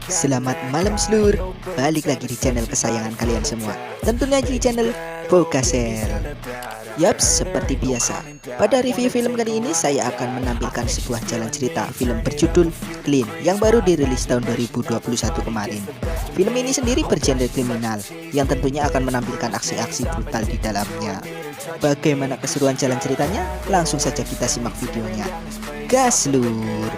Selamat malam seluruh, balik lagi di channel kesayangan kalian semua, tentunya di channel Bokaser. Yaps, seperti biasa, pada review film kali ini saya akan menampilkan sebuah jalan cerita film berjudul Clean yang baru dirilis tahun 2021 kemarin. Film ini sendiri bergenre kriminal yang tentunya akan menampilkan aksi-aksi brutal di dalamnya. Bagaimana keseruan jalan ceritanya? Langsung saja kita simak videonya. Gas lur.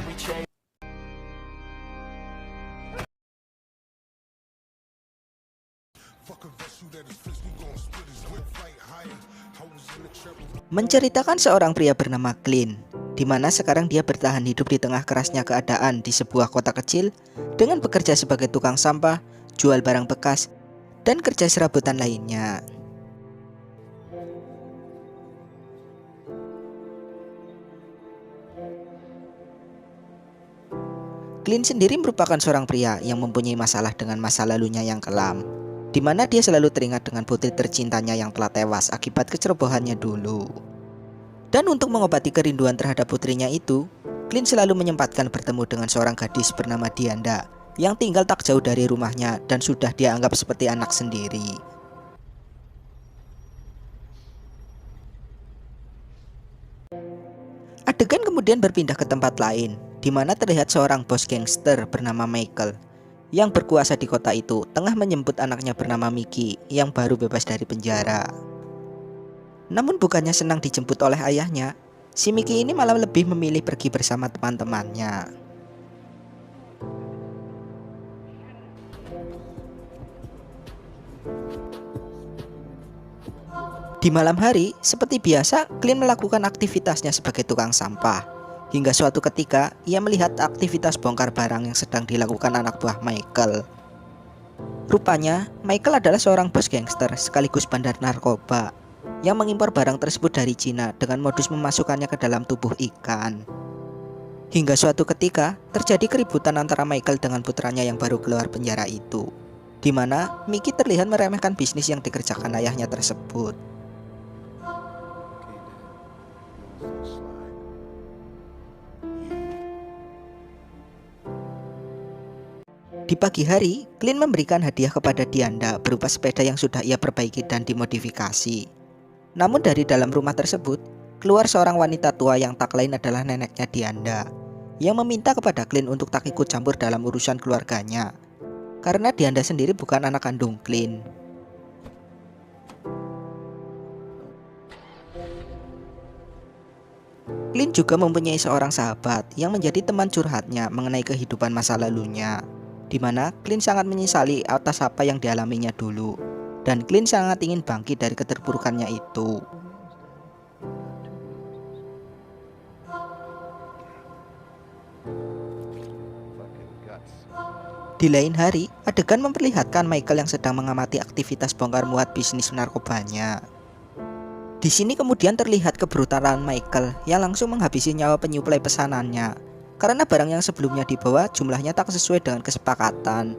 Menceritakan seorang pria bernama Clean, di mana sekarang dia bertahan hidup di tengah kerasnya keadaan di sebuah kota kecil dengan bekerja sebagai tukang sampah, jual barang bekas, dan kerja serabutan lainnya. Clean sendiri merupakan seorang pria yang mempunyai masalah dengan masa lalunya yang kelam, di mana dia selalu teringat dengan putri tercintanya yang telah tewas akibat kecerobohannya dulu. Dan untuk mengobati kerinduan terhadap putrinya itu, Clean selalu menyempatkan bertemu dengan seorang gadis bernama Dianda yang tinggal tak jauh dari rumahnya dan sudah dia anggap seperti anak sendiri. Adegan kemudian berpindah ke tempat lain, di mana terlihat seorang bos gangster bernama Michael yang berkuasa di kota itu tengah menjemput anaknya bernama Mickey yang baru bebas dari penjara. Namun bukannya senang dijemput oleh ayahnya, si Mickey ini malah lebih memilih pergi bersama teman-temannya. Di malam hari, seperti biasa, Clean melakukan aktivitasnya sebagai tukang sampah. Hingga suatu ketika, ia melihat aktivitas bongkar barang yang sedang dilakukan anak buah Michael. Rupanya, Michael adalah seorang bos gangster sekaligus bandar narkoba yang mengimpor barang tersebut dari Cina dengan modus memasukkannya ke dalam tubuh ikan. Hingga suatu ketika, terjadi keributan antara Michael dengan putranya yang baru keluar penjara itu, di mana Mickey terlihat meremehkan bisnis yang dikerjakan ayahnya tersebut. Di pagi hari, Clean memberikan hadiah kepada Dianda berupa sepeda yang sudah ia perbaiki dan dimodifikasi. Namun dari dalam rumah tersebut, keluar seorang wanita tua yang tak lain adalah neneknya Dianda, yang meminta kepada Clean untuk tak ikut campur dalam urusan keluarganya, karena Dianda sendiri bukan anak kandung Clean. Clean juga mempunyai seorang sahabat yang menjadi teman curhatnya mengenai kehidupan masa lalunya, di mana Clean sangat menyesali atas apa yang dialaminya dulu, dan Clean sangat ingin bangkit dari keterpurukannya itu. Di lain hari, adegan memperlihatkan Michael yang sedang mengamati aktivitas bongkar muat bisnis narkobanya. Di sini kemudian terlihat kebrutalan Michael yang langsung menghabisi nyawa penyuplai pesanannya, karena barang yang sebelumnya dibawa jumlahnya tak sesuai dengan kesepakatan.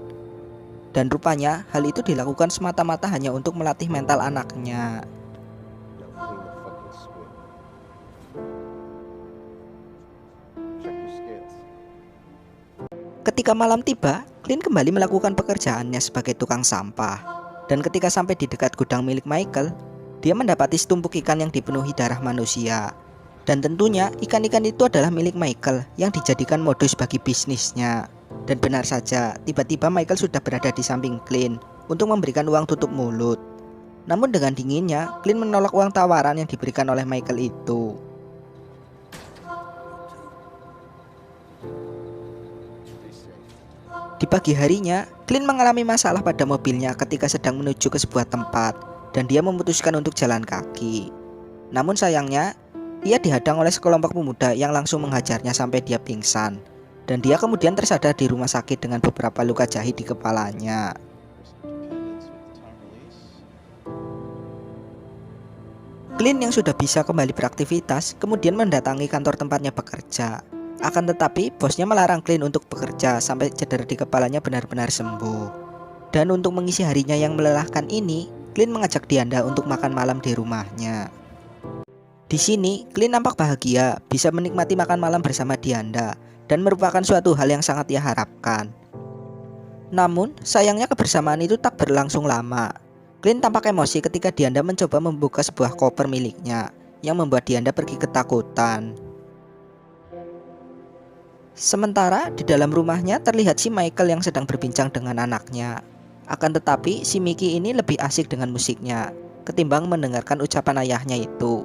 Dan rupanya hal itu dilakukan semata-mata hanya untuk melatih mental anaknya. Ketika malam tiba, Clean kembali melakukan pekerjaannya sebagai tukang sampah. Dan ketika sampai di dekat gudang milik Michael, dia mendapati setumpuk ikan yang dipenuhi darah manusia. Dan tentunya ikan-ikan itu adalah milik Michael yang dijadikan modus bagi bisnisnya. Dan benar saja, tiba-tiba Michael sudah berada di samping Clean untuk memberikan uang tutup mulut. Namun dengan dinginnya, Clean menolak uang tawaran yang diberikan oleh Michael itu. Di pagi harinya, Clean mengalami masalah pada mobilnya ketika sedang menuju ke sebuah tempat, dan dia memutuskan untuk jalan kaki. Namun sayangnya, ia dihadang oleh sekelompok pemuda yang langsung menghajarnya sampai dia pingsan, dan dia kemudian tersadar di rumah sakit dengan beberapa luka jahit di kepalanya. Clean yang sudah bisa kembali beraktivitas kemudian mendatangi kantor tempatnya bekerja. Akan tetapi bosnya melarang Clean untuk bekerja sampai cedera di kepalanya benar-benar sembuh. Dan untuk mengisi harinya yang melelahkan ini, Clean mengajak Dianda untuk makan malam di rumahnya. Di sini, Clean nampak bahagia bisa menikmati makan malam bersama Dianda dan merupakan suatu hal yang sangat ia harapkan. Namun, sayangnya kebersamaan itu tak berlangsung lama. Clint tampak emosi ketika Dianda mencoba membuka sebuah koper miliknya, yang membuat Dianda pergi ketakutan. Sementara di dalam rumahnya terlihat si Michael yang sedang berbincang dengan anaknya. Akan tetapi si Mickey ini lebih asik dengan musiknya ketimbang mendengarkan ucapan ayahnya itu.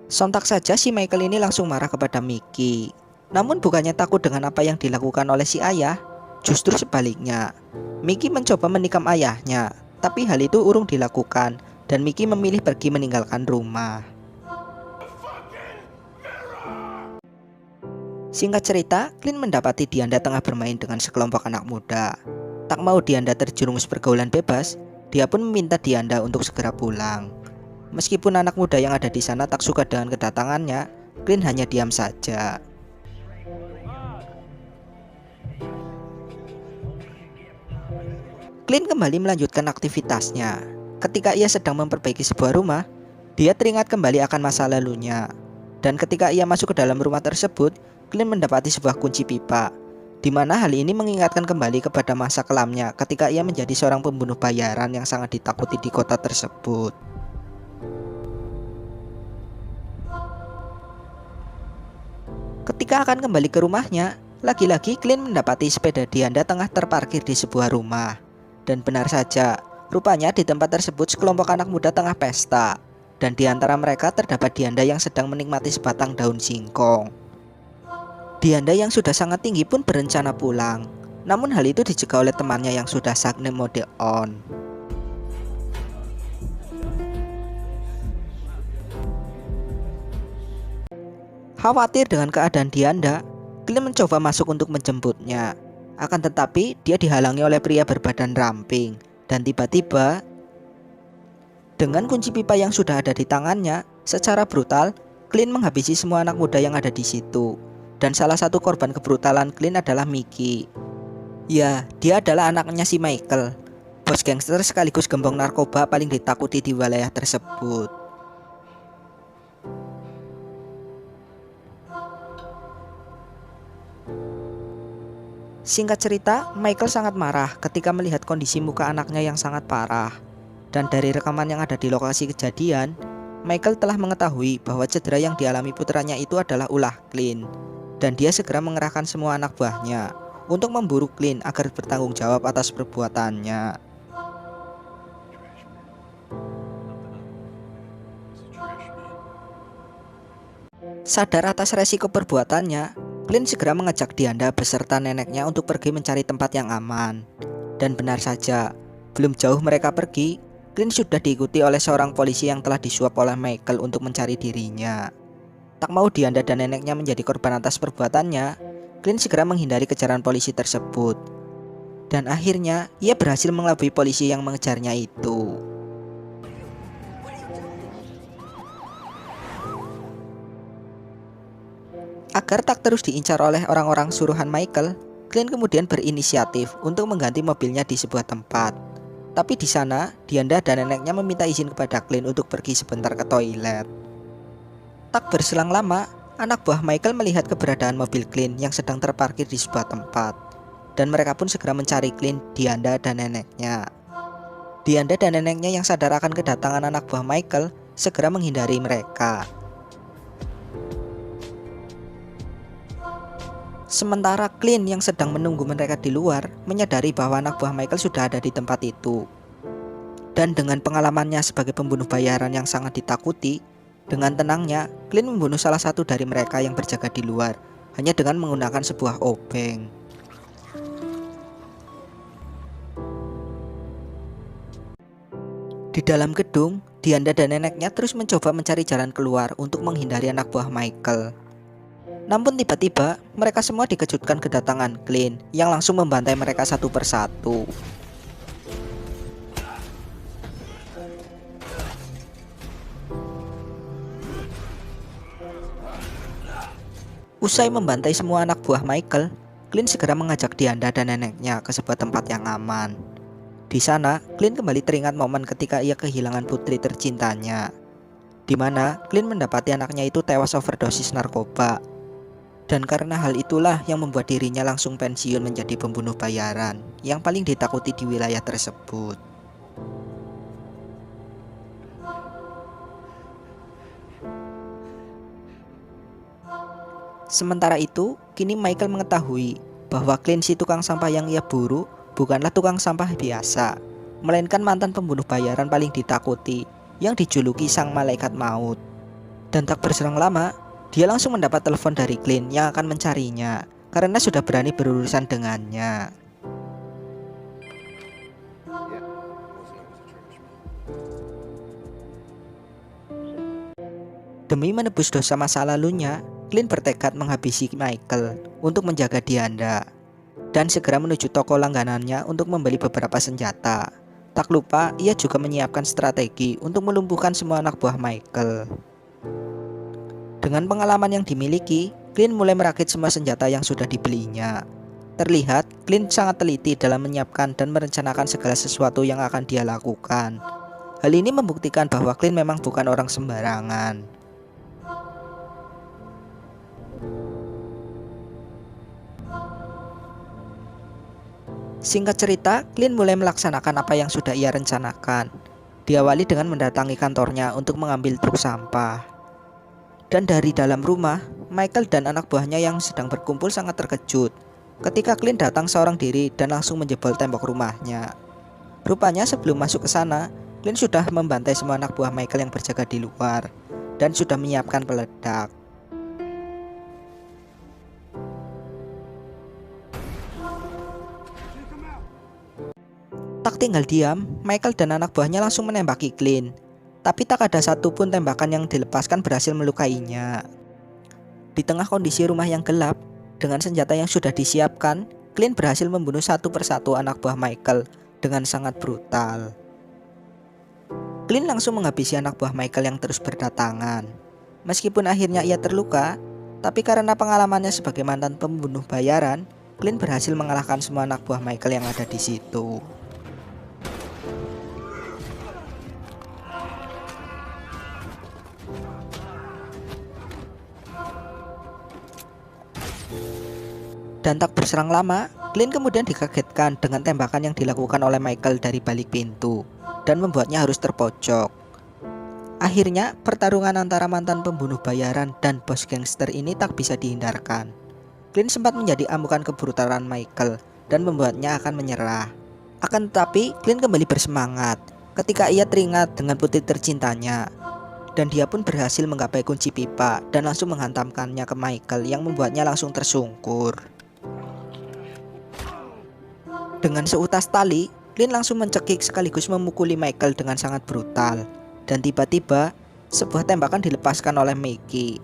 Sontak saja si Michael ini langsung marah kepada Mickey. Namun bukannya takut dengan apa yang dilakukan oleh si ayah, justru sebaliknya. Mickey mencoba menikam ayahnya, tapi hal itu urung dilakukan dan Mickey memilih pergi meninggalkan rumah. Singkat cerita, Clint mendapati Dianda tengah bermain dengan sekelompok anak muda. Tak mau Dianda terjerumus pergaulan bebas, dia pun meminta Dianda untuk segera pulang. Meskipun anak muda yang ada di sana tak suka dengan kedatangannya, Clint hanya diam saja. Clint kembali melanjutkan aktivitasnya. Ketika ia sedang memperbaiki sebuah rumah, dia teringat kembali akan masa lalunya. Dan ketika ia masuk ke dalam rumah tersebut, Clint mendapati sebuah kunci pipa, di mana hal ini mengingatkan kembali kepada masa kelamnya ketika ia menjadi seorang pembunuh bayaran yang sangat ditakuti di kota tersebut. Ketika akan kembali ke rumahnya, lagi-lagi Clint mendapati sepeda Dianda tengah terparkir di sebuah rumah. Dan benar saja, rupanya di tempat tersebut sekelompok anak muda tengah pesta. Dan di antara mereka terdapat Dianda yang sedang menikmati sebatang daun singkong. Dianda yang sudah sangat tinggi pun berencana pulang. Namun hal itu dicegah oleh temannya yang sudah Sagne mode on. Khawatir dengan keadaan Dianda, Clint mencoba masuk untuk menjemputnya. Akan tetapi dia dihalangi oleh pria berbadan ramping. Dan tiba-tiba, dengan kunci pipa yang sudah ada di tangannya, secara brutal, Clint menghabisi semua anak muda yang ada di situ. Dan salah satu korban kebrutalan Clint adalah Mickey. Ya, dia adalah anaknya si Michael, bos gangster sekaligus gembong narkoba paling ditakuti di wilayah tersebut. Singkat cerita, Michael sangat marah ketika melihat kondisi muka anaknya yang sangat parah. Dan dari rekaman yang ada di lokasi kejadian, Michael telah mengetahui bahwa cedera yang dialami putranya itu adalah ulah Clint. Dan dia segera mengerahkan semua anak buahnya untuk memburu Clint agar bertanggung jawab atas perbuatannya. Sadar atas resiko perbuatannya, Clint segera mengajak Dianda beserta neneknya untuk pergi mencari tempat yang aman. Dan benar saja, belum jauh mereka pergi, Clint sudah diikuti oleh seorang polisi yang telah disuap oleh Michael untuk mencari dirinya. Tak mau Dianda dan neneknya menjadi korban atas perbuatannya, Clint segera menghindari kejaran polisi tersebut. Dan akhirnya, ia berhasil mengelabui polisi yang mengejarnya itu. Agar tak terus diincar oleh orang-orang suruhan Michael, Clint kemudian berinisiatif untuk mengganti mobilnya di sebuah tempat. Tapi di sana, Dianda dan neneknya meminta izin kepada Clint untuk pergi sebentar ke toilet. Tak berselang lama, anak buah Michael melihat keberadaan mobil Clint yang sedang terparkir di sebuah tempat. Dan mereka pun segera mencari Clint, Dianda, dan neneknya. Dianda dan neneknya yang sadar akan kedatangan anak buah Michael segera menghindari mereka. Sementara Clint yang sedang menunggu mereka di luar menyadari bahwa anak buah Michael sudah ada di tempat itu. Dan dengan pengalamannya sebagai pembunuh bayaran yang sangat ditakuti, dengan tenangnya Clint membunuh salah satu dari mereka yang berjaga di luar hanya dengan menggunakan sebuah obeng. Di dalam gedung, Dianda dan neneknya terus mencoba mencari jalan keluar untuk menghindari anak buah Michael. Namun tiba-tiba mereka semua dikejutkan kedatangan Clint yang langsung membantai mereka satu persatu. Usai membantai semua anak buah Michael, Clint segera mengajak Dianda dan neneknya ke sebuah tempat yang aman. Di sana, Clint kembali teringat momen ketika ia kehilangan putri tercintanya, di mana Clint mendapati anaknya itu tewas overdosis narkoba. Dan karena hal itulah yang membuat dirinya langsung pensiun menjadi pembunuh bayaran yang paling ditakuti di wilayah tersebut. Sementara itu, kini Michael mengetahui bahwa Clint si tukang sampah yang ia buru bukanlah tukang sampah biasa, melainkan mantan pembunuh bayaran paling ditakuti yang dijuluki sang malaikat maut. Dan tak berselang lama, dia langsung mendapat telepon dari Clint yang akan mencarinya karena sudah berani berurusan dengannya. Demi menebus dosa masa lalunya, Clint bertekad menghabisi Michael untuk menjaga Dianda dan segera menuju toko langganannya untuk membeli beberapa senjata. Tak lupa, ia juga menyiapkan strategi untuk melumpuhkan semua anak buah Michael. Dengan pengalaman yang dimiliki, Clint mulai merakit semua senjata yang sudah dibelinya. Terlihat, Clint sangat teliti dalam menyiapkan dan merencanakan segala sesuatu yang akan dia lakukan. Hal ini membuktikan bahwa Clint memang bukan orang sembarangan. Singkat cerita, Clint mulai melaksanakan apa yang sudah ia rencanakan. Diawali dengan mendatangi kantornya untuk mengambil truk sampah. Dan dari dalam rumah, Michael dan anak buahnya yang sedang berkumpul sangat terkejut ketika Clint datang seorang diri dan langsung menjebol tembok rumahnya. Rupanya sebelum masuk ke sana, Clint sudah membantai semua anak buah Michael yang berjaga di luar dan sudah menyiapkan peledak. Tak tinggal diam, Michael dan anak buahnya langsung menembaki Clint. Tapi tak ada satupun tembakan yang dilepaskan berhasil melukainya. Di tengah kondisi rumah yang gelap, dengan senjata yang sudah disiapkan, Clint berhasil membunuh satu persatu anak buah Michael dengan sangat brutal. Clint langsung menghabisi anak buah Michael yang terus berdatangan. Meskipun akhirnya ia terluka, tapi karena pengalamannya sebagai mantan pembunuh bayaran, Clint berhasil mengalahkan semua anak buah Michael yang ada di situ. Dan tak berselang lama, Clint kemudian dikagetkan dengan tembakan yang dilakukan oleh Michael dari balik pintu dan membuatnya harus terpojok. Akhirnya, pertarungan antara mantan pembunuh bayaran dan bos gangster ini tak bisa dihindarkan. Clint sempat menjadi amukan kebrutalan Michael dan membuatnya akan menyerah. Akan tetapi, Clint kembali bersemangat ketika ia teringat dengan putri tercintanya. Dan dia pun berhasil menggapai kunci pipa dan langsung menghantamkannya ke Michael yang membuatnya langsung tersungkur. Dengan seutas tali, Clint langsung mencekik sekaligus memukuli Michael dengan sangat brutal. Dan tiba-tiba, sebuah tembakan dilepaskan oleh Mickey.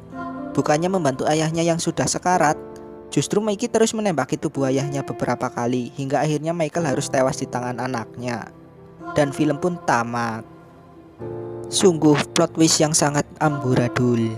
Bukannya membantu ayahnya yang sudah sekarat, justru Mickey terus menembaki tubuh ayahnya beberapa kali hingga akhirnya Michael harus tewas di tangan anaknya. Dan film pun tamat. Sungguh plot twist yang sangat amburadul.